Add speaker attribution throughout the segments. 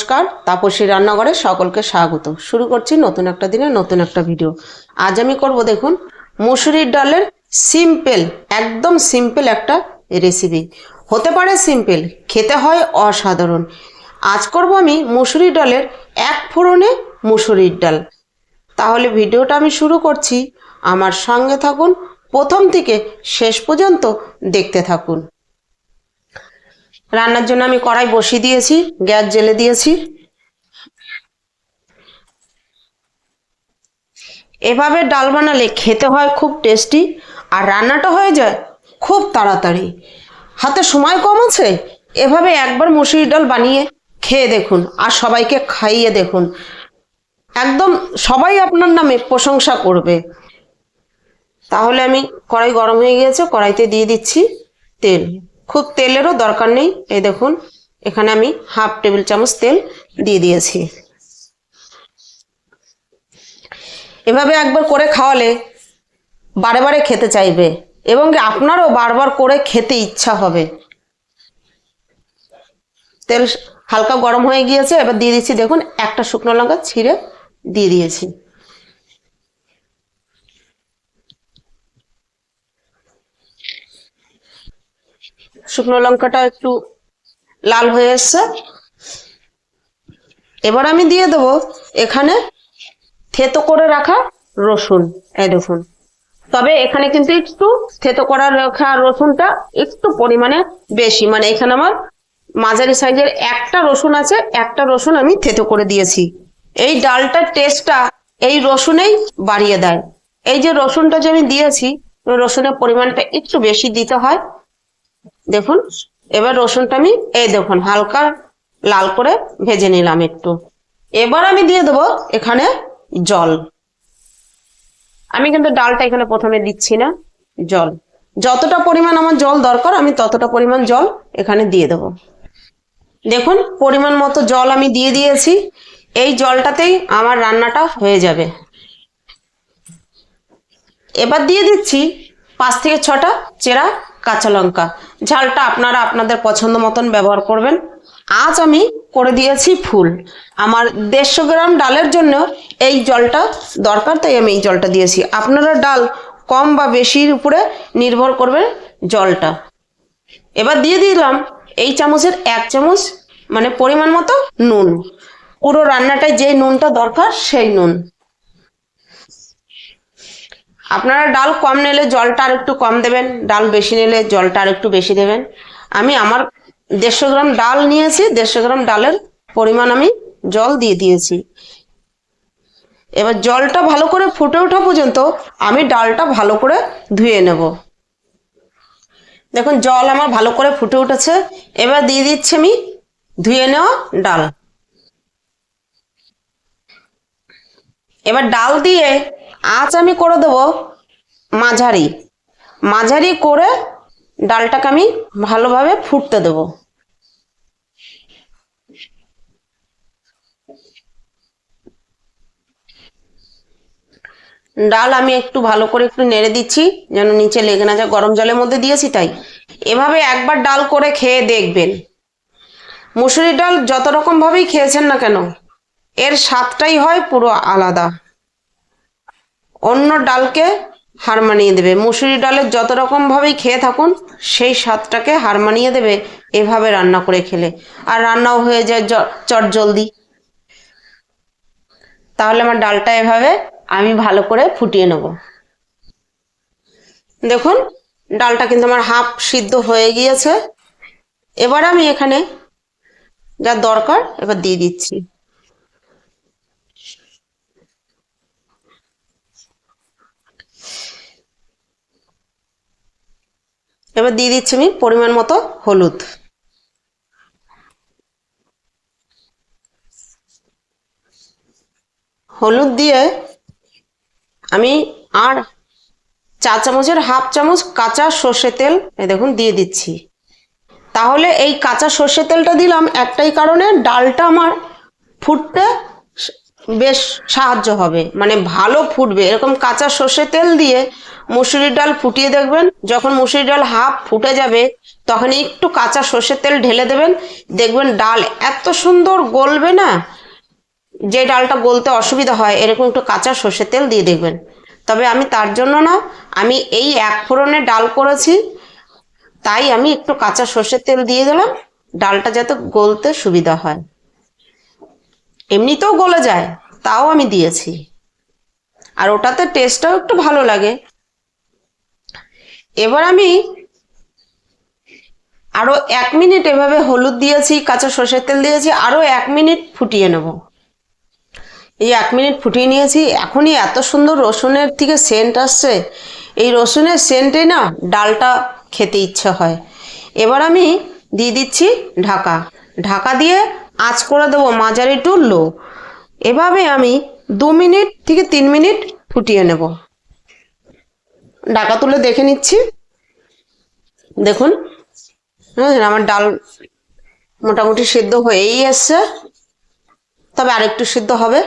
Speaker 1: নমস্কার, তাপসী রান্নাঘরে সকলকে স্বাগত। শুরু করছি নতুন একটা দিনে নতুন একটা ভিডিও। আজ আমি করব দেখুন মুসুরির ডালের সিম্পল, একদম সিম্পল একটা রেসিপি। হতে পারে সিম্পল, খেতে হয় অসাধারণ। আজ করব আমি মুসুরির ডালের এক ফোড়নে মুসুরির ডাল। তাহলে ভিডিওটা আমি শুরু করছি, আমার সঙ্গে থাকুন, প্রথম থেকে শেষ পর্যন্ত দেখতে থাকুন। রান্নার জন্য আমি কড়াই বসিয়ে দিয়েছি, গ্যাস জ্বেলে দিয়েছি। এভাবে ডাল বানালে খেতে হয় খুব টেস্টি, আর রান্নাটা হয়ে যায় খুব তাড়াতাড়ি। হাতে সময় কম আছে, এভাবে একবার মুসুরির ডাল বানিয়ে খেয়ে দেখুন আর সবাইকে খাইয়ে দেখুন, একদম সবাই আপনার নামে প্রশংসা করবে। তাহলে আমি কড়াই গরম হয়ে গিয়েছে, কড়াইতে দিয়ে দিচ্ছি তেল। খুব তেলেরও দরকার নেই, এই দেখুন এখানে আমি হাফ টেবিল চামচ তেল দিয়ে দিয়েছি। এভাবে একবার করে খাওয়ালে বারে বারে খেতে চাইবে এবং আপনারও বারবার করে খেতে ইচ্ছা হবে। তেল হালকা গরম হয়ে গিয়েছে, এবার দিয়ে দিচ্ছি দেখুন একটা শুকনো লঙ্কা ছিঁড়ে দিয়ে দিয়েছি। শুকনো লঙ্কাটা একটু লাল হয়ে এসছে, এবার আমি দিয়ে দেবো এখানে থেতো করে রাখা রসুন। এই দেখুন, তবে এখানে কিন্তু একটু থেতো করা রাখা রসুনটা একটু পরিমাণে বেশি, মানে এখানে আমার মাঝারি সাইজের একটা রসুন আছে, একটা রসুন আমি থেতো করে দিয়েছি। এই ডালটার টেস্টটা এই রসুনেই বাড়িয়ে দেয়। এই যে রসুনটা যে আমি দিয়েছি, রসুনের পরিমাণটা একটু বেশি দিতে হয়। দেখুন এবার রসুনটা আমি এই দেখুন হালকা লাল করে ভেজে নিলাম একটু। এবার আমি দিয়ে দেবো এখানে জল। আমি কিন্তু ডালটা এখানে প্রথমে দিচ্ছি না, জল যতটা পরিমাণ আমার জল দরকার আমি ততটা পরিমাণ জল এখানে দিয়ে দেবো। দেখুন পরিমাণ মতো জল আমি দিয়ে দিয়েছি, এই জলটাতেই আমার রান্নাটা হয়ে যাবে। এবার দিয়ে দিচ্ছি 5 থেকে 6টা চেরা কাঁচা লঙ্কা। ঝালটা আপনারা আপনাদের পছন্দ মতন ব্যবহার করবেন। আজ আমি করে দিয়েছি ফুল, আমার 150 গ্রাম ডালের জন্য এই জলটা দরকার, তাই আমি এই জলটা দিয়েছি। আপনারা ডাল কম বা বেশির উপরে নির্ভর করবে জলটা। এবার দিয়ে দিলাম এই চামচের 1 চামচ, মানে পরিমাণ মতো নুন। পুরো রান্নাটায় যে নুনটা দরকার সেই নুন। আপনারা ডাল কম নিলে জলটা আর একটু কম দেবেন, ডাল বেশি নিলে জলটা আর একটু বেশি দেবেন। আমি আমার 150 গ্রাম ডাল নিয়েছি, 150 গ্রাম ডালের পরিমাণ আমি জল দিয়ে দিয়েছি। এবার জলটা ভালো করে ফুটে ওঠা পর্যন্ত আমি ডালটা ভালো করে ধুয়ে নেব। দেখুন জল আমার ভালো করে ফুটে উঠেছে, এবার দিয়ে দিচ্ছি আমি ধুয়ে নেওয়া ডাল। এবার ডাল দিয়ে আঁচ আমি করে দেবো মাঝারি, মাঝারি করে ডালটাকে আমি ভালোভাবে ফুটতে দেব। ডাল আমি একটু ভালো করে একটু নেড়ে দিচ্ছি যেন নিচে লেগে না যায়, গরম জলের মধ্যে দিয়েছি তাই। এভাবে একবার ডাল করে খেয়ে দেখবেন। মুসুরির ডাল যত রকম ভাবেই খেয়েছেন না কেন, এর স্বাদটাই হয় পুরো আলাদা, অন্য ডালকে হার মানিয়ে দেবে। মুসুরি ডালের যত রকম ভাবেই খেয়ে থাকুন, সেই স্বাদটাকে হার মানিয়ে দেবে এভাবে রান্না করে খেলে। আর রান্নাও হয়ে যায় চট জলদি। তাহলে আমার ডালটা এভাবে আমি ভালো করে ফুটিয়ে নেব। দেখুন ডালটা কিন্তু আমার হাফ সিদ্ধ হয়ে গিয়েছে। এবার আমি এখানে যা দরকার এবার দিয়ে দিচ্ছি। এবার দিয়ে দিচ্ছি আমি পরিমাণ মতো হলুদ। হলুদ দিয়ে আমি আর 4 চামচের হাফ চামচ কাঁচা সর্ষে তেল এই দেখুন দিয়ে দিচ্ছি। তাহলে এই কাঁচা সর্ষে তেলটা দিলাম একটাই কারণে, ডালটা আমার ফুটতে বেশ সাহায্য হবে, মানে ভালো ফুটবে। এরকম কাঁচা সর্ষে তেল দিয়ে মুসুরির ডাল ফুটিয়ে দেখবেন, যখন মুসুরির ডাল হাফ ফুটে যাবে তখন একটু কাঁচা সর্ষের তেল ঢেলে দেবেন, দেখবেন ডাল এত সুন্দর গলবে না। যে ডালটা গলতে অসুবিধা হয় এরকম একটু কাঁচা সর্ষের তেল দিয়ে দেখবেন। তবে আমি তার জন্য না, আমি এই এক ফোড়নে ডাল করেছি, তাই আমি একটু কাঁচা সর্ষের তেল দিয়ে দিলাম, ডালটা যাতে গলতে সুবিধা হয়। এমনিতেও গলে যায়, তাও আমি দিয়েছি, আর ওটাতে টেস্টটাও একটু ভালো লাগে। এবার আমি আরো 1 মিনিট এভাবে হলুদ দিয়েছি, কাঁচা সর্ষের তেল দিয়েছি, আরো 1 মিনিট ফুটিয়ে নেব। এই 1 মিনিট ফুটিয়ে নিয়েছি, এখনই এত সুন্দর রসুনের থেকে সেন্ট আসছে, এই রসুনের সেন্টে না ডালটা খেতে ইচ্ছে হয়। এবার আমি দিয়ে দিচ্ছি ঢাকা, ঢাকা দিয়ে আঁচ করে দেবো মাঝারি টু লো। এভাবে আমি 2 মিনিট থেকে 3 মিনিট ফুটিয়ে নেব। ঢাকা তুলে দেখে নিচ্ছি, দেখুন আমার ডাল মোটামুটি সিদ্ধ হয়েই এসছে, তবে আরেকটু সিদ্ধ হবে।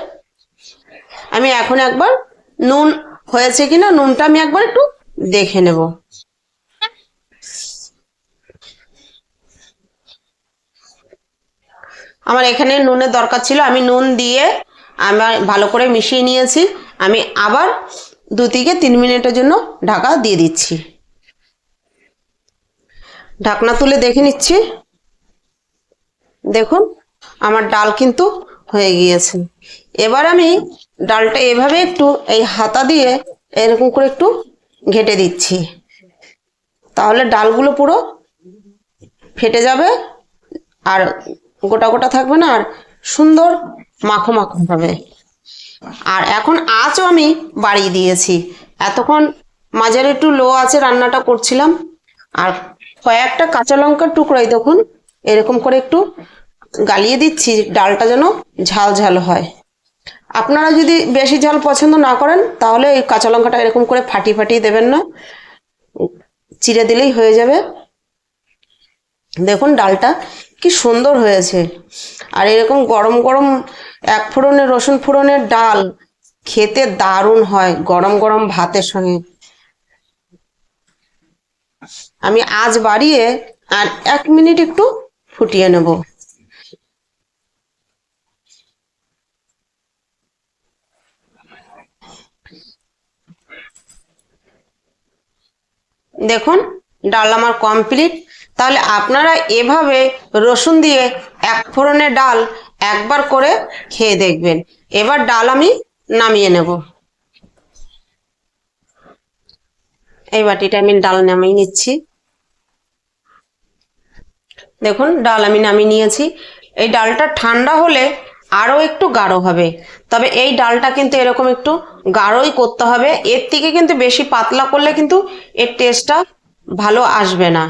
Speaker 1: আমি এখন একবার নুন হয়েছে কিনা, নুনটা আমি একবার একটু দেখে নেব। আমার এখানে নুনের দরকার ছিল, আমি নুন দিয়ে আমার ভালো করে মিশিয়ে নিয়েছি। আমি আবার 2 থেকে 3 মিনিটের জন্য ঢাকা দিয়ে দিচ্ছি। ঢাকনা তুলে দেখে নিচ্ছি, দেখুন আমার ডাল কিন্তু হয়ে গিয়েছে। এবার আমি ডালটা এভাবে একটু এই হাতা দিয়ে এরকম করে একটু ঘেটে দিচ্ছি, তাহলে ডালগুলো পুরো ফেটে যাবে আর গোটা গোটা থাকবে না, আর সুন্দর মাখো মাখো হবে। আর এখন আঁচও আমি বাড়িয়ে দিয়েছি, এতক্ষণ মাঝারি একটু লো আছে রান্নাটা করছিলাম। আর কয়েকটা কাঁচা লঙ্কার টুকরাই দেখুন এরকম করে একটু গালিয়ে দিচ্ছি, ডালটা যেন ঝাল ঝাল হয়। আপনারা যদি বেশি ঝাল পছন্দ না করেন তাহলে এই কাঁচা লঙ্কাটা এরকম করে ফাটিয়ে ফাটিয়ে দেবেন না, চিড়ে দিলেই হয়ে যাবে। দেখুন ডালটা কি সুন্দর হয়েছে। আর এরকম গরম গরম 1 ফোড়নের রসুন ফোড়নের ডাল খেতে দারুণ হয় গরম গরম ভাতের সঙ্গে। আমি আঁচ বাড়িয়ে আর 1 মিনিট একটু ফুটিয়ে নেব। দেখুন ডাল আমার কমপ্লিট। তাহলে আপনারা এভাবে রসুন দিয়ে 1 ফোড়নের ডাল একবার করে খেয়ে দেখবেন। এবার ডাল আমি নামিয়ে নেব। এই বাটিটা আমি ডাল নামিয়ে নিচ্ছি। দেখুন ডাল আমি নামিয়ে নিয়েছি। এই ডালটা ঠান্ডা হলে আরো একটু গাঢ় হবে, তবে এই ডালটা কিন্তু এরকম একটু গাঢ়ই করতে হবে, এর থেকে কিন্তু বেশি পাতলা করলে কিন্তু এর টেস্টটা ভালো আসবে না।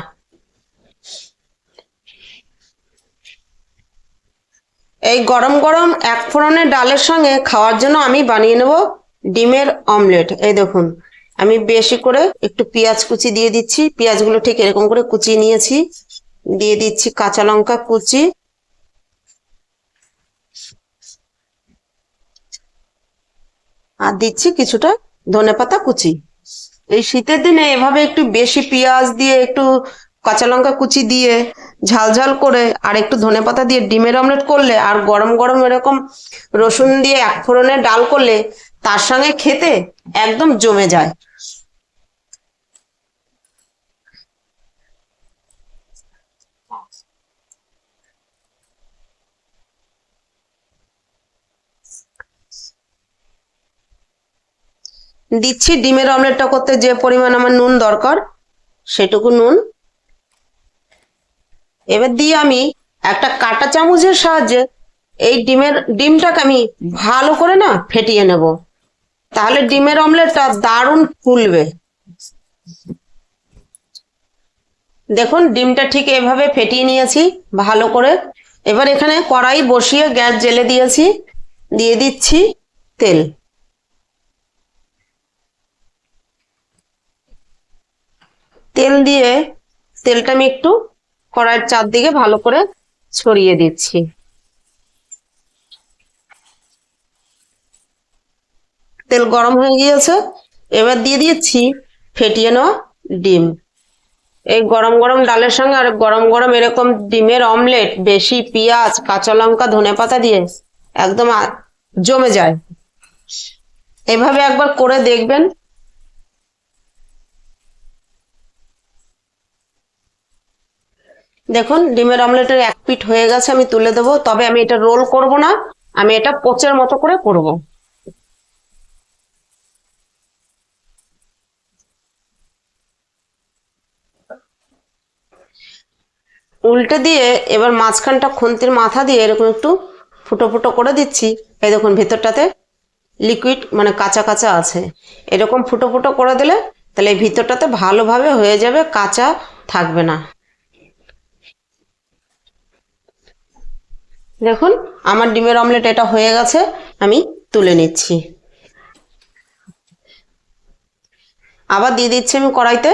Speaker 1: এই গরম গরম 1 ফোড়নের ডালের সঙ্গে খাওয়ার জন্য আমি বানিয়ে নেব ডিমের অমলেট। এই দেখুন আমি বেশি করে একটু পেঁয়াজ কুচি দিয়ে দিচ্ছি, পেঁয়াজগুলো ঠিক এরকম করে কুচিয়ে নিয়েছি, দিয়ে দিচ্ছি কাঁচা লঙ্কা কুচি, আর দিচ্ছি কিছুটা ধনেপাতা কুচি। এই শীতের দিনে এভাবে একটু বেশি পেঁয়াজ দিয়ে একটু কাঁচা লঙ্কা কুচি দিয়ে ঝাল ঝাল করে আর একটু ধনেপাতা দিয়ে ডিমের অমলেট করলে, আর গরম গরম এরকম রসুন দিয়ে 1 ফোড়নের ডাল করলে তার সঙ্গে খেতে একদম জমে যায়। দিচ্ছি ডিমের অমলেটটা করতে যে পরিমাণ আমার নুন দরকার সেটুকু নুন। এবার দিয়ে আমি একটা কাঁটা চামচের সাহায্যে এই ডিমটাকে আমি ভালো করে না ফেটিয়ে নেব, তাহলে ডিমের অমলেটটা দারুণ ফুলবে। দেখুন ডিমটা ঠিক এভাবে ফেটিয়ে নিয়েছি ভালো করে। এবার এখানে কড়াই বসিয়ে গ্যাস জ্বেলে দিয়েছি, দিয়ে দিচ্ছি তেল। তেল দিয়ে তেলটা আমি একটু কড়াইয়ের চারদিকে ভালো করে ছড়িয়ে দিচ্ছি। তেল গরম হয়ে গিয়েছে, এবার দিয়ে দিচ্ছি ফেটিয়ে নেওয়া ডিম। এই গরম গরম ডালের সঙ্গে আর গরম গরম এরকম ডিমের অমলেট, বেশি পেঁয়াজ, কাঁচা লঙ্কা, ধনেপাতা দিয়ে একদম জমে যায়। এভাবে একবার করে দেখবেন। দেখুন ডিমের অমলেটের এক পিঠ হয়ে গেছে, আমি তুলে দেবো। তবে আমি এটা রোল করব না, আমি এটা পোচের মতো করে করব। উল্টে দিয়ে এবার মাঝখানটা খুন্তির মাথা দিয়ে এরকম একটু ফুটো ফুটো করে দিচ্ছি। এই দেখুন ভেতরটাতে লিকুইড মানে কাঁচা কাঁচা আছে, এরকম ফুটো ফুটো করে দিলে তাহলে এই ভিতরটাতে ভালোভাবে হয়ে যাবে, কাঁচা থাকবে না। দেখুন আমার ডিমের অমলেট এটা হয়ে গেছে, আমি তুলে নিচ্ছি। আবার দিয়ে দিচ্ছি আমি কড়াইতে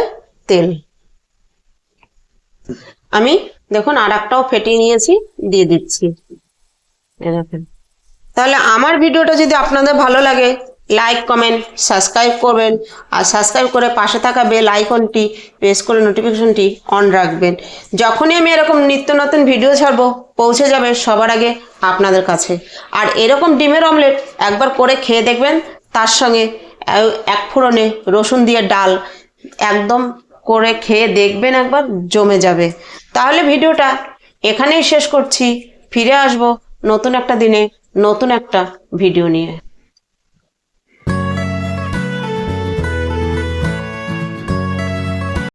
Speaker 1: তেল। আমি দেখুন আর একটাও ফেটিয়ে নিয়েছি, দিয়ে দিচ্ছি। দেখেন, তাহলে আমার ভিডিওটা যদি আপনাদের ভালো লাগে লাইক কমেন্ট সাবস্ক্রাইব করবেন, আর সাবস্ক্রাইব করে পাশে থাকা বেল আইকনটি প্রেস করে নোটিফিকেশনটি অন রাখবেন। যখনই আমি এরকম নিত্য নতুন ভিডিও ছাড়বো পৌঁছে যাবে সবার আগে আপনাদের কাছে। আর এরকম ডিমের অমলেট একবার করে খেয়ে দেখবেন, তার সঙ্গে এক ফোড়নে রসুন দিয়ে ডাল একদম করে খেয়ে দেখবেন, একবার জমে যাবে। তাহলে ভিডিওটা এখানেই শেষ করছি, ফিরে আসবো নতুন একটা দিনে নতুন একটা ভিডিও নিয়ে।